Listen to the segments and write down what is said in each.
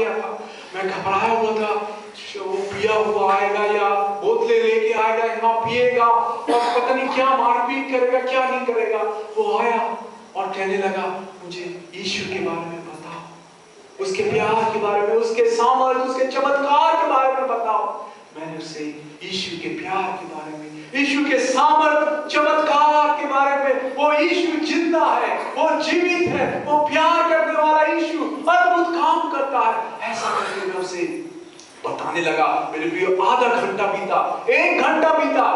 गया था, मैं घबराया हुआ था, वो पिया हुआ आएगा या बोतलें लेके आएगा, यहाँ पिएगा और पता नहीं क्या मारपीट करेगा, क्या नहीं करेगा। वो आया और कहने लगा, मुझे यीशु के बारे में बताओ, उसके प्यार के बारे में, उसके सामर्थ, उसके चमत्कार के बारे में बताओ। मैंने उसे यीशु के प्यार के बारे में, यीशु के सामर्थ, चमत्कार के बारे में, वो यीशु जिंदा है, वो जीवित है, वो प्यार करने वाला यीशु अद्भुत काम करता है, ऐसा करके मैं उसे बताने लगा। मेरे प्रियो, आधा घंटा बीता, 1 घंटा बीता,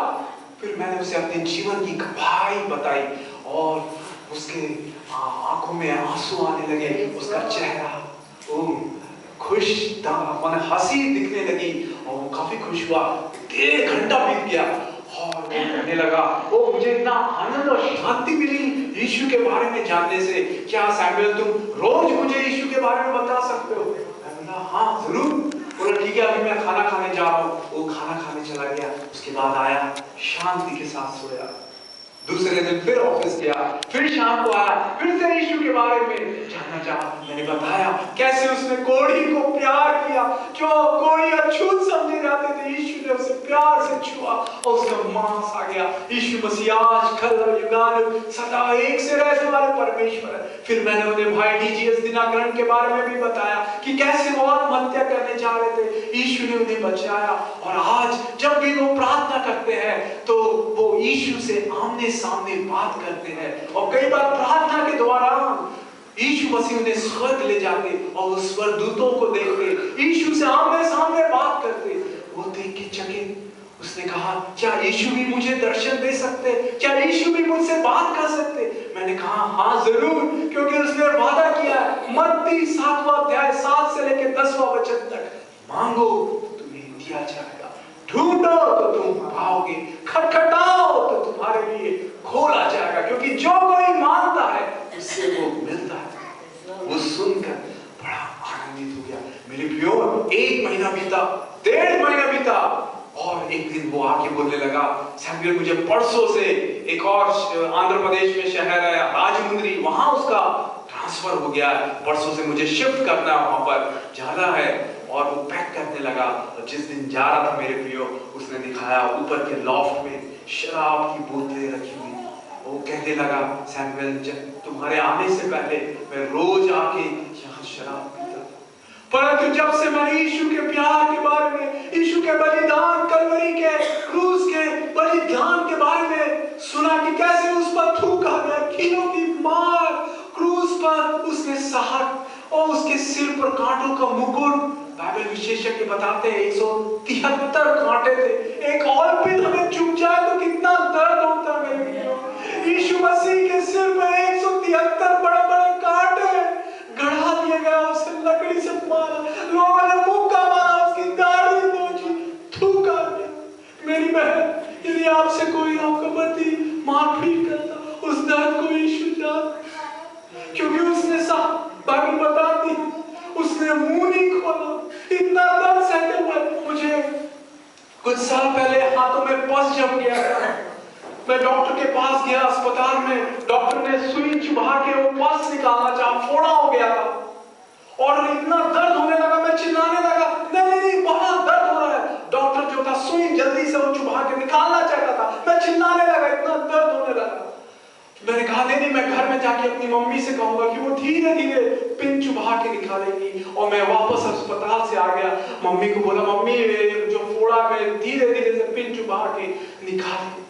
फिर मैंने उसे अपने जीवन की गवाही बताई और उसके आंखों में आंसू आने लगे, उसका चेहरा खुश था, हंसी दिखने लगी और वो काफी खुश हुआ। 1 घंटा बीत गया और वो कहने लगा, ओ मुझे इतना आनंद और शांति मिली यीशु के बारे में जानने से। क्या सैमुएल, तुम रोज मुझे यीशु के बारे में बता सकते हो? मैं बोला, हाँ जरूर। बोला, ठीक है, अभी मैं खाना खाने जा रहा हूँ। वो खाना खाने चला गया, उसके बाद आया, शांति के साथ सोया। दूसरे दिन फिर ऑफिस गया, फिर शाम को आया, फिर से यीशु के बारे में जानना चाहा। मैंने बताया कैसे उसने कोढ़ी को प्यार किया, जो कोढ़ी अछूत समझे जाते थे, यीशु ने उसे प्यार से छुआ और उसका मांस आ गया। यीशु मसीह आज कल और युगानुग सदा एक से रहने वाले परमेश्वर है। फिर मैंने उन्हें भाई डीजीएस दिनाकरण के बारे में भी बताया कि कैसे वो आत्महत्या करने जा रहे थे, यीशु ने उन्हें बचाया। और आज जब भी वो प्रार्थना करते हैं तो वो यीशु से आमने सामने बात करते हैं और कई बार प्रार्थना के दौरान यीशु मसीह उन्हें स्वर्ग ले जाते और उस स्वर्गदूतों को देखते, यीशु से आमने सामने बात करते। वो देख के चकित, उसने कहा, क्या यीशु भी मुझे दर्शन दे सकते? क्या यीशु भी मुझसे बात कर सकते? मैंने कहा, हाँ जरूर, क्योंकि उसने वादा किया है। मत्ती 7वां अध्याय 7 से लेकर 10वां वचन तक, मांगो तो तुम्हें दिया जाएगा, ढूंढो तो तुम पाओगे, खटखटाओ तो तुम्हारे लिए खोला जाएगा। क्योंकि जो कोई मांगता है उससे वो मिलता है। वो सुनकर बड़ा आनंदित हो गया। मेरे प्रियो, 1 महीना बीता, 1.5 महीना बीता और एक दिन वो आके बोलने लगा, सैमुएल मुझे परसों से एक और आंध्र प्रदेश में शहर है राजमुंद्री, वहां उसका ट्रांसफर हो गया है, परसों से मुझे शिफ्ट करना है, वहां पर जाना है। और वो पैक करने लगा। और जिस दिन जा रहा था मेरे प्रियो, उसने दिखाया ऊपर के लॉफ्ट में शराब की बोतलें रखी हुई। वो कहने लगा, सैमुएल तुम्हारे आने से पहले मैं रोज आके यहाँ शराब पीता, परंतु जब से मैंने यीशु के प्यार के बारे में, यीशु के बलिदान, कलवरी के क्रूस के बलिदान के बारे में सुना कि कैसे उस पर थूका गया, कीलों की मार क्रूस पर उसने सहा और उसके सिर पर कांटों का मुकुट। बाइबल विशेषज्ञ बताते हैं 173 कांटे थे। एक और पिन हमें चुभ जाए तो कितना दर्द होता है मेरे प्रियो। यीशु मसीह के सिर पर 173 बड़े-बड़े कांटे गढ़ा दिए गए, उसे लकड़ी से मारा, लोगों ने मुक्का मारा, उसकी दाढ़ी नोची, थूका गया। मेरी बहन, यदि आपसे कोई आपका पति मारपीट करता, उस दर्द को यीशु जानता, क्योंकि उसने बाइबल बताती, उसने मुंह नहीं खोला, इतना दर्द सहते हुए। मुझे कुछ साल पहले हाथों में पस जम गया था। मैं डॉक्टर के पास गया, अस्पताल में डॉक्टर ने सुई चुभा के वो पस निकालना चाहा, फोड़ा हो गया था और इतना दर्द होने लगा, मैं चिल्लाने लगा, नहीं बहुत दर्द हो रहा है। डॉक्टर जो था सुई जल्दी से वो चुभा के निकालना चाहता था, मैं चिल्लाने लगा, इतना दर्द होने लगा। मैंने कहा नहीं, मैं घर में जाके अपनी मम्मी से कहूंगा कि वो धीरे धीरे पिन चुभा के निकालेगी। और मैं वापस अस्पताल से आ गया, मम्मी को बोला, मम्मी जो फोड़ा मैं धीरे धीरे से पिन चुभा के निकाली।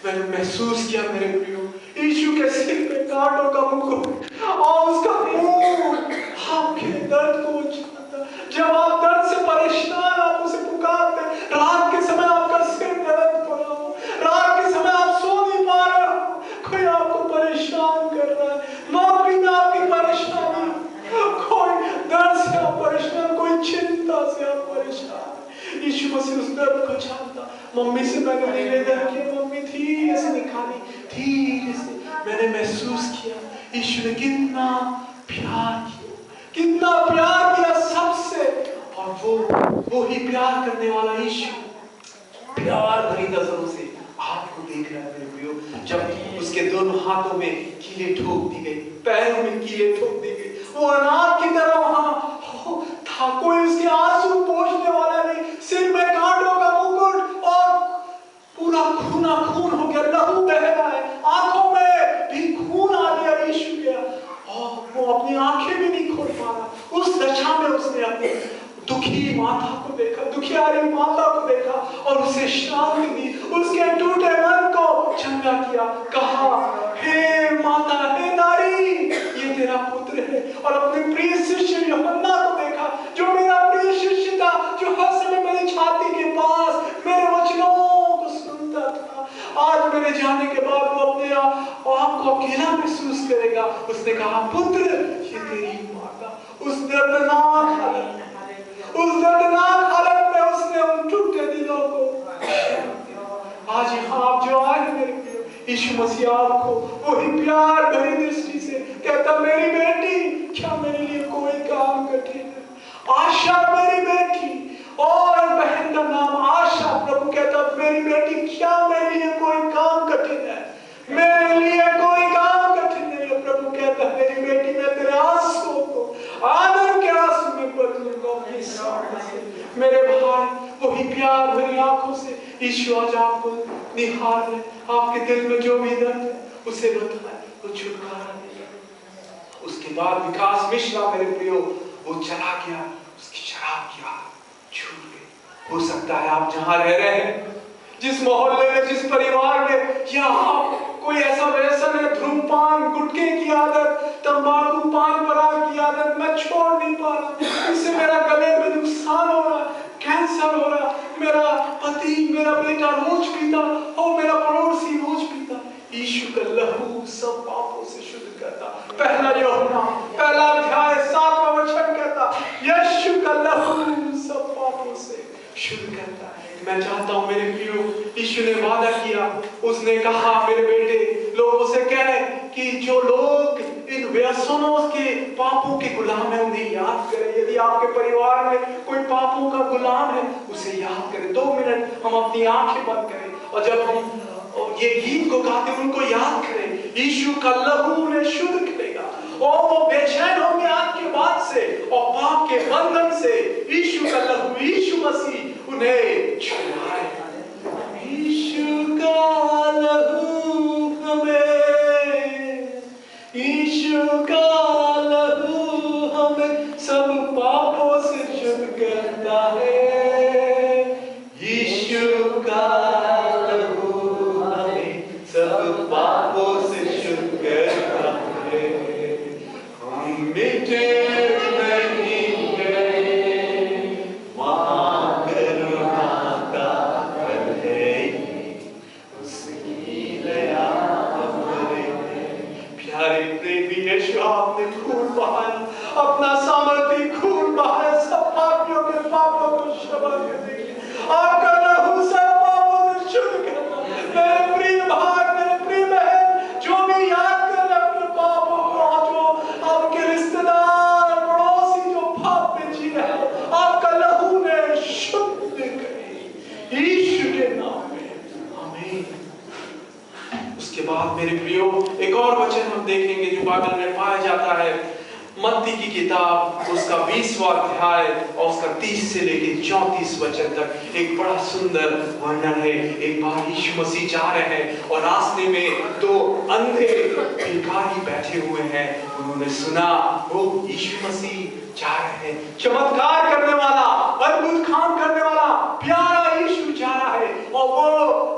मैंने महसूस किया मेरे प्रियो, यीशु के सिर पे कांटों का मुकुट और उसका मुंह आपके दर्द को छूता। जब आप दर्द से परेशान, आप उसे पुकारते, रात के समय आपका सिर दर्द पड़ा हो, रात के समय आप सो नहीं पा रहे हो, कोई आपको परेशान कर रहा है, नौकरी में आपकी परेशानी, कोई दर्द से आप परेशान, कोई चिंता से आप परेशान, यीशु मसीह उस दर्द को जानता। मम्मी से मैंने निवेदन किया, मम्मी धीरे से निकाली, धीरे से। मैंने महसूस किया यीशु ने कितना प्यार किया, कितना प्यार किया सबसे। और वो ही प्यार करने वाला यीशु प्यार भरी नजरों से आपको देख रहा है मेरे प्रियो। जब उसके दोनों हाथों में कीलें ठोक दी गई, पैरों में कीलें ठोक दी गई, वो अनाथ की तरह वहां हाँ, कोई उसके आंसू पोंछने वाला नहीं, सिर में कांटों का मुकुट और पूरा खूना खून हो गया, लहू बह रहा है, आंखों में भी खून आ गया यीशु के, और वो अपनी आंखें भी नहीं खोल पा रहा। उस दशा में उसने अपनी दुखी माता को देखा, दुखियारी माता को देखा और उसे शांति दी, उसके टूटे मन को चंगा किया। कहा, हे माता, हे नारी, ये तेरा पुत्र है। और अपने प्रिय शिष्य यूहन्ना को देखा, जो मेरा प्रिय शिष्य था, जो हर समय मेरी छाती के पास मेरे वचनों को सुनता था। आज मेरे जाने के बाद वो अपने आप को अकेला महसूस करेगा। उसने कहा, पुत्र, ये तेरी माता। उस दर्दनाक हालत में उसने उन टूटे दिलों को, आज यहाँ आप जो आए मेरे प्रिय, यीशु मसीह आपको वही प्यार भरी दृष्टि से कहता, मेरी बेटी, क्या मेरे लिए कोई काम कठिन है? आशा मेरी बेटी, और बहन का नाम आशा। प्रभु कहता, मेरी बेटी, क्या मेरे लिए कोई काम कठिन है? मेरे लिए कोई काम कठिन नहीं है। प्रभु कहता, मेरी बेटी, मैं तेरे आंसुओं को आनंद के आंसू में बदलूंगा। मेरे भाई, वही प्यार भरी आंखों से यीशु आज आपको निहार ले, आपके दिल में जो भी दर्द है उसे बताए, वो छुटकारा दे। उसके बाद विकास मिश्रा मेरे प्रियो, वो चला गया, उसकी शराब की आदत छूट गई। हो सकता है आप जहां रह रहे हैं, जिस मोहल्ले में, जिस परिवार में, या कोई ऐसा व्यसन है, धूम्रपान, गुटखे की आदत, तंबाकू, पान पराग की आदत, मैं छोड़ नहीं पा रहा, इससे मेरा गले में नुकसान हो रहा, कैंसर हो रहा, मेरा पति, मेरा बेटा रोज पीता और मेरा पड़ोसी रोज पीता। यीशु का लहू सब पापों से शुद्ध करता। पहला यूहन्ना पहला अध्याय 7वां वचन कहता, यीशु का लहू सब पापों से शुद्ध करता है। मैं चाहता हूं मेरे प्रियो, यीशु ने वादा किया, उसने कहा, मेरे बेटे, लोगों से कहे कि जो लोग इन व्यसनों के, पापों के गुलाम है, उन्हें याद करें। यदि आपके परिवार में कोई पापों का गुलाम है, उसे याद करें। 2 मिनट हम अपनी आंखें बंद करें और जब हम ये गीत को गाते हैं, उनको याद करें। यीशु का लहू उन्हें शुद्ध करेगा और वो बेचैन होंगे आज के बाद से और पाप के बंधन से। यीशु का लहू, यीशु मसीह उन्हें छुड़ाएगा। यीशु का लहू हमें, यीशु का लहू हमें सब पापों से शुद्ध करता है। यीशु का लहू हमें सब पापों से शुद्ध करता है। हम मिटे नहीं गए, वहाँ करुणा का फल है, उसकी दया हमारे। प्यारे प्रेमी यीशु, आपने खून बहाया, अपना सामर्थ्य खून बहाया सब पापियों के पापों को क्षमा करने के लिए। आपका लहू सब पापों से शुद्ध करता। मेरे प्रिय भाई, मेरे प्रिय बहन, जो भी याद कर रहे अपने पापों को, जो आपके रिश्तेदार, पड़ोसी जो पाप में जी रहे हैं, आपका लहू ने शुद्ध करे यीशु के नाम में, आमीन। उसके बाद मेरे प्रियो, एक और वचन हम देखेंगे जो बाइबल में पाया जाता है, मत्ती की किताब, उसका 20वां अध्याय और उसका 30 से लेकर 34 वचन तक एक बड़ा सुंदर वर्णन है। एक बार यीशु मसीह जा रहे हैं और रास्ते में 2 अंधे भिखारी बैठे हुए हैं। उन्होंने सुना वो यीशु मसीह जा रहे हैं, चमत्कार करने वाला, अद्भुत काम करने वाला प्यारा यीशु जा रहा है। और वो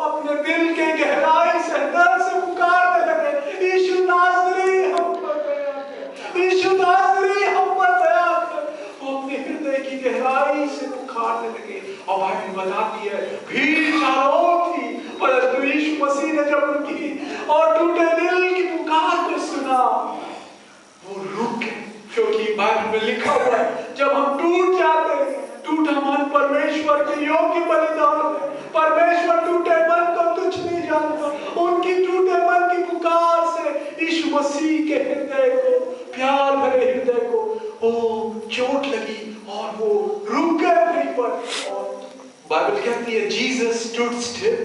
अपने दिल के गहराई से, अंदर से पुकारने लगे, यीशु नाज़री, हम पर दया कर, यीशु नाज़री, हम पर दया कर। वो अपने हृदय की गहराई से पुकारने लगे और बाइबल बताती है भीड़ चारों ओर थी, परंतु यीशु मसीह ने जब उनकी और टूटे दिल की पुकार को सुना, वो रुक गए। क्योंकि बाइबल में लिखा हुआ है, जब हम टूट जाते हैं, टूटा मन परमेश्वर के योग्य बलिदान है। परमेश्वर टूटे मन को तुच्छ नहीं जानता। उनकी टूटे मन की पुकार से यीशु मसीह के हृदय को, प्यार भरे हृदय को वो चोट लगी और वो रुक गए वहीं पर। और बाइबल कहती है जीसस स्टूड स्टिल।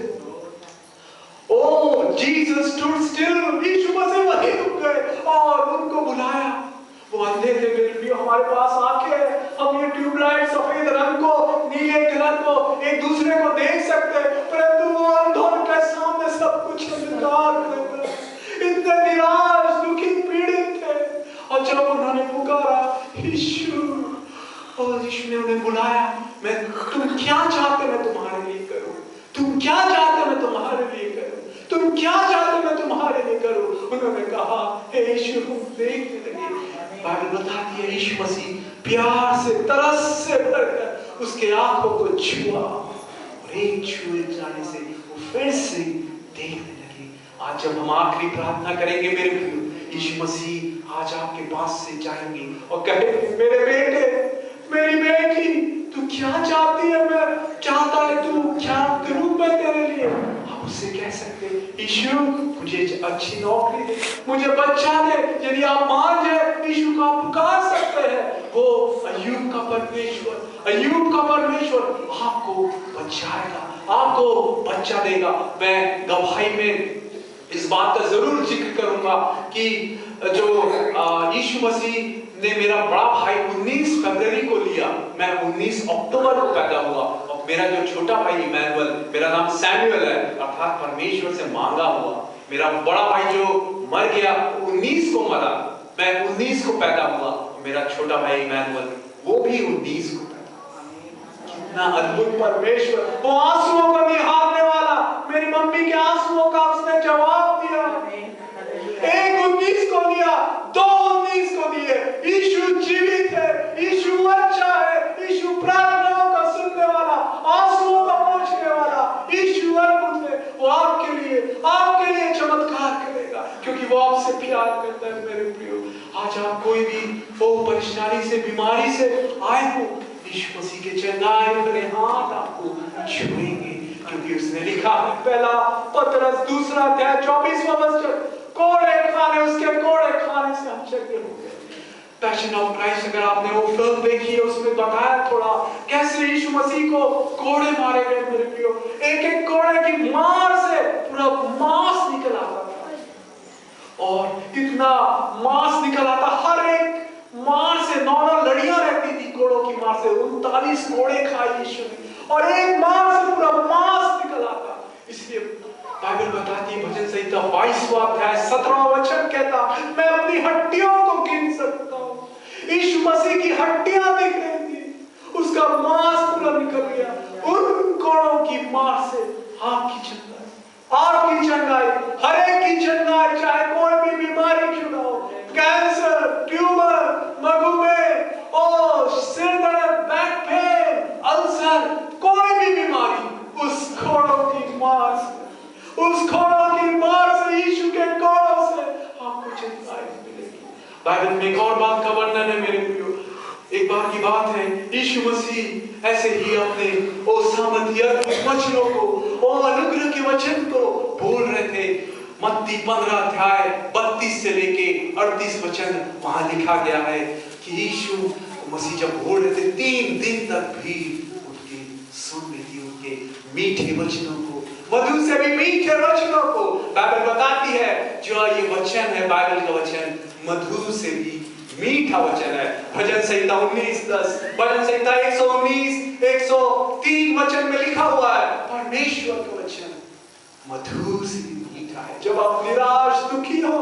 ओह, जीसस स्टूड स्टिल। यीशु मसीह वहीं रुक गए और उनको बुलाया, वो अंधे थे मेरे प्रियो, हमारे पास आंखें हैं, हम ये ट्यूबलाइट सफेद रंग को, नीले कलर को, एक दूसरे को देख सकते हैं, परंतु वो अंधों के सामने सब कुछ अंधकार में, इतने निराश, दुखी, पीड़ित थे। और जब उन्होंने पुकारा यीशु, और यीशु ने उन्हें बुलाया, तुम क्या चाहते मैं तुम्हारे लिए करूं? तुम क्या चाहते मैं तुम्हारे लिए करूं? तुम क्या चाहते मैं तुम्हारे लिए करूं? उन्होंने कहा, हे यीशु, हम देखने लगे। बाइबल बताती है यीशु मसीह प्यार से, तरस से भरकर उसके आंखों को छुआ, और एक छुए जाने से वो फिर से देखने लगे। आज जब हम आखिरी प्रार्थना करेंगे मेरे प्रियो, यीशु मसीह आज आपके पास से जाएंगे और कहेंगे, मेरे बेटे, मेरी बेटी, तू क्या चाहती है? मैं चाहता है तू क्या करूं मैं तेरे लिए? आप उससे कह सकते, यीशु मुझे अच्छी नौकरी दे, मुझे बच्चा दे। यदि आप मान जाए, यीशु को आप पुकार सकते हैं। वो अय्यूब का परमेश्वर आपको बचाएगा, आपको बच्चा देगा। मैं गवाही में इस बात का जरूर जिक्र करूंगा कि जो यीशु मसीह ने मेरा बड़ा भाई 19 फरवरी को लिया, मैं 19 अक्टूबर को पैदा हुआ, और मेरा जो छोटा भाई इमैनुअल, मेरा नाम सैमुअल है, अर्थात परमेश्वर से मांगा हुआ। मेरा बड़ा भाई जो मर गया 19 को मरा, मैं 19 को पैदा हुआ, मेरा छोटा भाई इमैनुअल वो भी 19 को पैदा। कितना अद्भुत परमेश्वर, वो आंसुओं को निहारने वाला, मेरी मम्मी के आंसुओं का उसने जवाब दिया। एक 19 को लिया, 2 19 को दिए। यीशु जीवित है, यीशु अच्छा है, यीशु प्रार्थनाओं का सुनने वाला, आंसुओं का पोंछने वाला, यीशु अद्भुत है। वो आपके लिए चमत्कार करेगा, क्योंकि वो आपसे प्यार करता है मेरे प्रियो। आज आप कोई भी वो परेशानी से, बीमारी से आए हो, यीशु मसीह के चंगाई भरे हाथ आपको छुएंगे, क्योंकि उसने लिखा, पहला पतरस 2 अध्याय 24वां वचन, कोड़े खाने, उसके कोड़े खाने से हम चंगे हो गए। पैशन ऑफ क्राइस्ट, अगर आपने वो फिल्म देखी है, उसमें बताया थोड़ा कैसे यीशु मसीह को कोड़े मारे गए मेरे प्रियो। एक एक कोड़े की मार से पूरा मांस निकल आता था, और इतना मांस निकल आता, हर एक मार से 9 लड़ियां रहती थी कोड़ों की मार से। 39 कोड़े खाए यीशु ने, और एक मार से पूरा मांस निकल आता। इसलिए बाइबल बताती है, भजन संहिता 22वां अध्याय 17वां वचन कहता, मैं अपनी हड्डियों को गिन सकता हूँ। यीशु मसीह की हड्डियां दिख रही थी, उसका मांस पूरा निकल गया। उन कोड़ों की मार से आपकी चंगाई, हर एक की चंगाई, चाहे कोई भी बीमारी क्यों ना हो, कैंसर, ट्यूमर, मधुमेह और सिर दर्द, बैक पेन, अल्सर, कोई भी बीमारी, उस कोड़ों की मार से, यीशु के कोड़ों से आपको चंगाई मिलेगी। बाइबल में एक और बात का वर्णन है मेरे प्रियो। एक बार की बात है, यीशु मसीह ऐसे ही अपने ओ सामर्थ्य वचनों को, ओ अनुग्रह के वचन को बोल रहे थे। मत्ती 15 अध्याय 32 से लेके 38 वचन वहां लिखा गया है कि यीशु मसीह जब बोल रहे थे, 3 दिन तक भी उनके सुन रही थी, उनके मीठे वचनों को, मधु से भी मीठे वचनों को। बाइबल बताती है, जो ये वचन है, बाइबल का वचन मधु से भी मीठा वचन है। भजन संहिता 19:10, भजन संहिता 119, 103 वचन में लिखा हुआ है, परमेश्वर का वचन मधु से मीठा है। जब आप निराश, दुखी हो,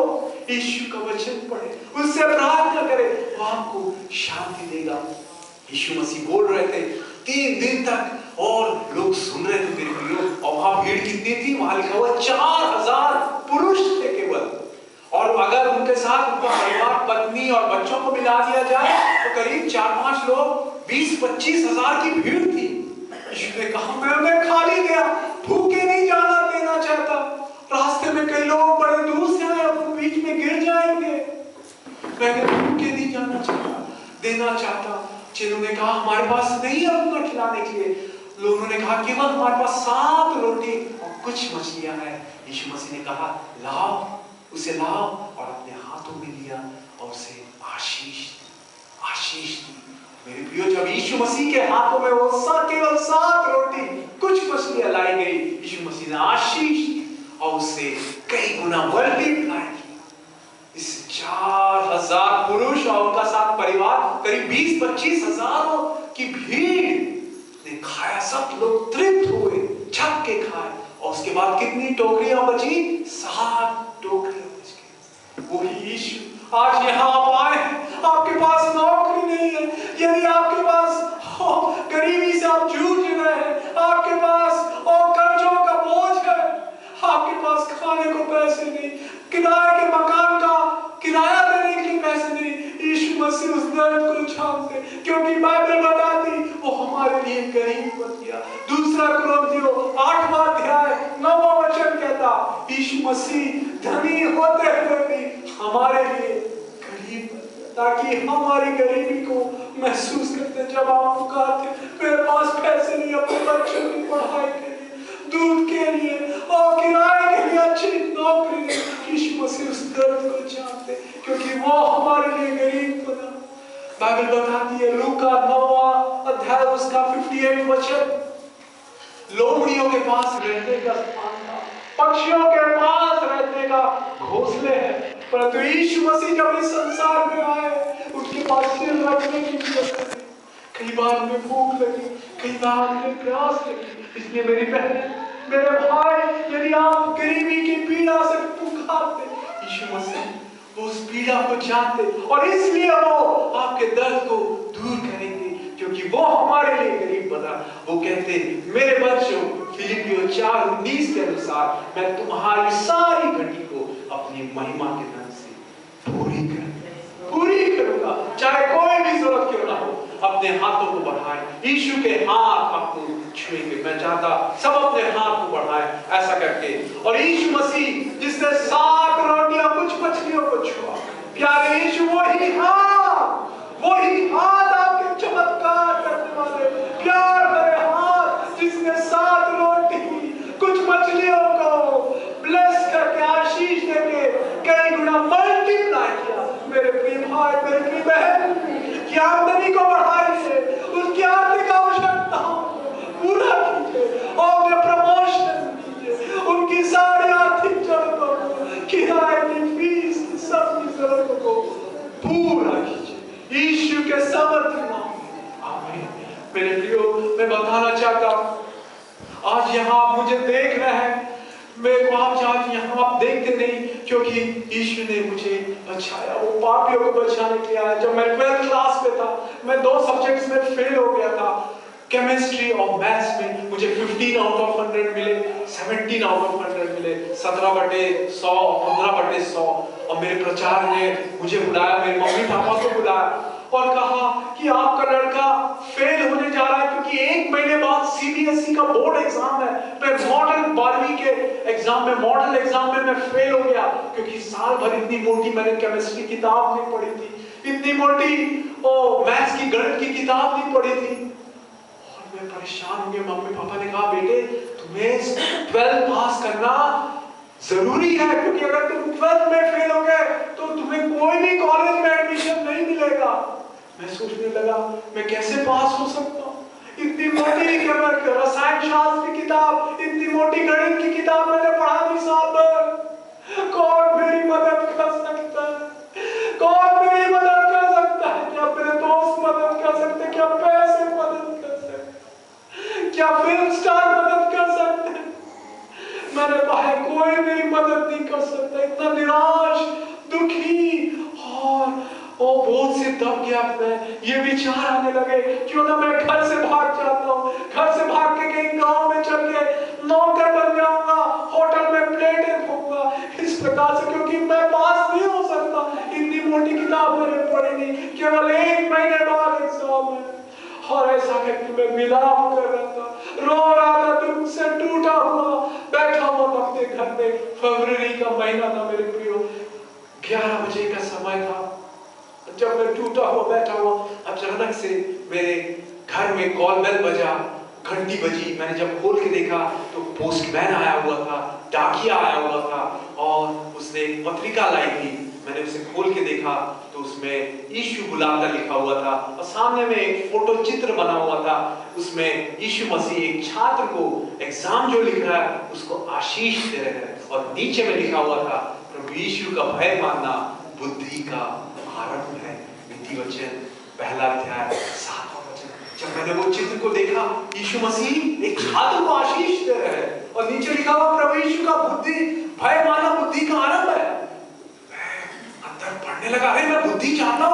यीशु का वचन पढ़े, उससे प्रार्थना करें, वो आपको शांति देगा। यीशु मसीह बोल रहे थे 3 दिन तक, और लोग सुन रहे थे मेरे प्रियो। और वहां भीड़ कितनी थी? वहां लिखा हुआ 4000 पुरुष थे केवल, और अगर उनके साथ उनका परिवार, पत्नी और बच्चों को मिला दिया जाए तो करीब 4-5 लोग, 20-25 हजार की भीड़ थी। यीशु ने कहा, मैं उन्हें खाली गया, भूखे नहीं जाना देना चाहता। रास्ते में कई लोग बड़े दूर से आए, अपने बीच में गिर जाएंगे, मैं भूखे नहीं देना चाहता। जिन्होंने कहा, हमारे पास नहीं है उनको खिलाने के लिए। लोगों ने कहा, केवल हमारे पास 7 रोटी और कुछ मछलियां हैं। यीशु मसीह ने कहा, लाओ, उसे लाओ, और अपने हाथों में लिया और उसे आशीष दी। मेरे प्रियो, जब यीशु मसीह के हाथों में वो केवल 7 रोटी कुछ मछलियां लाई गई, यीशु मसीह ने आशीष दी और उससे कई गुना मल्टीप्लाई किया। इस 4,000 पुरुष और उनका साथ परिवार, करीब 20-25 हजारों की भीड़ ने खाया। सब लोग तृप्त हुए, छक के खाए। और उसके बाद कितनी टोकरियां बची? 7 टोकरियां बच गई। वही यीशु आज यहाँ आप आए हैं, आपके पास नौकरी नहीं है, यदि आपके पास गरीबी से आप जूझ रहे हैं, आपके पास कर्जों का बोझ है, आपके पास खाने को पैसे नहीं, किराए के मकान का किराया देने के लिए पैसे नहीं, यीशु मसीह उस दर्द को जानते, क्योंकि बाइबल बताती वो हमारे लिए गरीब बन गया। दूसरा कुरिन्थियों 8वां अध्याय 9वां वचन कहता, यीशु मसीह धनी होते हुए भी हमारे लिए गरीब बन गया, ताकि हमारी गरीबी को महसूस करते। जब आप पुकारते, मेरे पास पैसे नहीं अपने बच्चों की पढ़ाई के लिए, दूध के लिए और किराए के लिए अच्छी नौकरी नहीं, यीशु मसीह उस दर्द को जानते, क्योंकि वो हमारे लिए गरीब बना। बाइबल बताती है लूका 9वां अध्याय उसका 58 वचन, लोमड़ियों के पास रहने का स्थान था, पक्षियों के पास रहने का घोंसले है, परंतु यीशु मसीह जब इस संसार में आए, उनके पास सिर रखने की व्यवस्था नहीं। कई बार हमें भूख लगी, कई बार हमें प्यास लगी, इसलिए मेरी बहन, मेरे भाई, यदि आप गरीबी की पीड़ा से पुकारते, यीशु मसीह वो उस पीड़ा को जानते और इसलिए वो आपके दर्द को दूर करेंगे, क्योंकि वो हमारे लिए गरीब बना। वो कहते, मेरे बच्चों, फिलिपियों 4:19 के अनुसार, मैं तुम्हारी सारी घटी को अपनी महिमा के धन से पूरी करूंगा, चाहे कोई भी जरूरत क्यों ना हो। अपने हाथों को बढ़ाएं, यीशु के हाथ आपको छुएंगे। मैं चाहता सब अपने हाथ को बढ़ाएं ऐसा करके, और यीशु मसीह जिसने 7 रोटियां कुछ मछलियों को छुआ, प्यारे यीशु वही हाथ आपके चमत्कार करने वाले प्यार भरे हाथ, जिसने 7 रोटी कुछ मछलियों को ब्लेस करके आशीष देके कई गुना मल्टीप्लाई किया। मेरे प्रिय भाई, मेरे प्रिय बहन, की आमदनी को बढ़ाइए, उसकी आर्थिक आवश्यकताओं को पूरा कीजिए और उन्हें प्रमोशन दीजिए, उनकी सारी आर्थिक जरूरतों को, किराए की फीस की सबकी जरूरतों को पूरा कीजिए यीशु के सामर्थ्य नाम में, आमीन। मेरे प्रियो, मैं बताना चाहता हूँ, आज यहाँ आप मुझे देख रहे हैं, मेरे को आप यहाँ आप देखते नहीं, क्योंकि यीशु ने मुझे बचाया, वो पापियों को बचाने के लिए आया। जब मैं 12th क्लास में था, मैं 2 सब्जेक्ट्स में फेल हो गया था, केमिस्ट्री और मैथ्स में मुझे 15 आउट ऑफ 100 मिले, 17 आउट ऑफ 100 मिले, 17/100, 15/100। और मेरे प्रचार ने मुझे बुलाया, मेरे मम्मी पापा को बुलाया और कहा कि आपका लड़का फेल होने जा रहा है, क्योंकि 1 महीने बाद CBSE का बोर्ड एग्जाम है। मैं मॉडल 12वीं के एग्जाम में, मॉडल एग्जाम में मैं फेल हो गया, क्योंकि साल भर इतनी मोटी मैंने केमिस्ट्री किताब नहीं पढ़ी थी, इतनी मोटी मैथ्स की गणित की किताब नहीं पढ़ी थी। और मैं परेशान हो गया। मम्मी पापा ने कहा, बेटे तुम्हें 12th पास करना जरूरी है, क्योंकि अगर तुम 12th में फेल हो गए तो तुम्हें कोई भी कॉलेज में एडमिशन नहीं मिलेगा। मैं सोचने लगा, मैं कैसे पास हो सकता हूँ? इतनी मोटी रसायन शास्त्र की किताब, इतनी मोटी गणित की किताब मैंने पढ़ा नहीं साल भर। कौन मेरी मदद कर सकता है? कौन मेरी मदद कर सकता है? क्या मेरे दोस्त मदद कर सकते हैं? क्या पैसे मदद कर सकते हैं? क्या फिल्म स्टार मदद कर सकते हैं? मैंने कहा कोई मेरी मदद नहीं कर सकता। इतना निराश, दुखी और बहुत से दब गया। मैं ये विचार आने लगे, क्यों ना मैं घर से भाग जाता हूँ, घर से भाग के कहीं गांव में चल के नौकर बन जाऊंगा, होटल में प्लेटें ठोकूंगा, इस प्रकार से, क्योंकि मैं पास नहीं हो सकता। इतनी मोटी किताब मैंने पढ़ी नहीं, केवल 1 महीने बाद एग्जाम है। और ऐसा करके मैं विलाप कर रहा था, रो रहा था, दुख से टूटा हुआ बैठा हुआ था अपने घर में। फरवरी का महीना था मेरे प्रियो, 11 बजे का समय था। जब मैं टूटा हुआ बैठा हुआ, अचानक से मेरे घर में कॉल बेल बजा, घंटी बजी। मैंने जब खोल के देखा तो पोस्टमैन आया हुआ था, डाकिया आया हुआ था और उसने एक पत्रिका लाई थी। मैंने उसे खोल के देखा तो उसमें यीशु बुलाता लिखा हुआ था और सामने में एक फोटो चित्र बना हुआ था। उसमें यीशु मसीह एक छात्र को एग्जाम जो लिख रहा है उसको आशीष दे रहे हैं और नीचे में लिखा हुआ था, प्रभु यीशु का भय मानना बुद्धि का आरंभ है। नीति वचन पहला अध्याय 7वां वचन। जब मैंने वो चित्र को देखा, यीशु मसीह एक छात्र को आशीष दे रहे हैं और नीचे लिखा हुआ प्रभु यीशु का बुद्धि भय माना बुद्धि का आरंभ है। मैं अंदर पढ़ने लगा, अरे मैं बुद्धि जानना